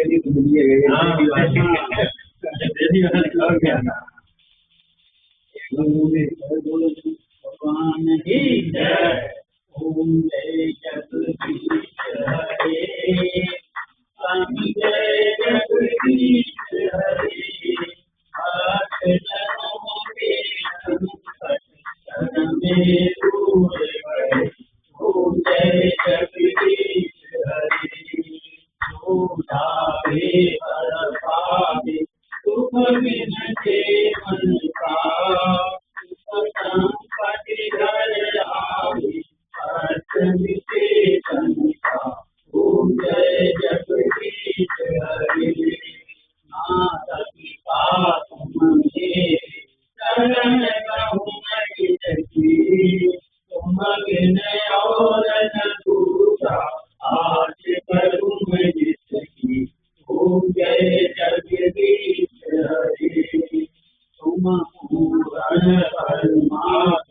अंग्रेजी तो मिलिए भगवान ही जय। ओम जय जगदीश हरे, स्वामी जय जगदीश हरे। जनों के संकट शरण में दूर गए। ओम जय जगदीश हरे। जो जावे पर पावे सुख बिन के मन का, संकट घर आवे अर्थ मिटे तन का। ओम जय जगदीश हरे। माता पिता तुम मेरे शरण गहु मैं सखी, तुम बिन और न दूजा आज करूँ मैं जिसकी। ओम जय जगदीश हरे। तुम पूर्ण परमात्मा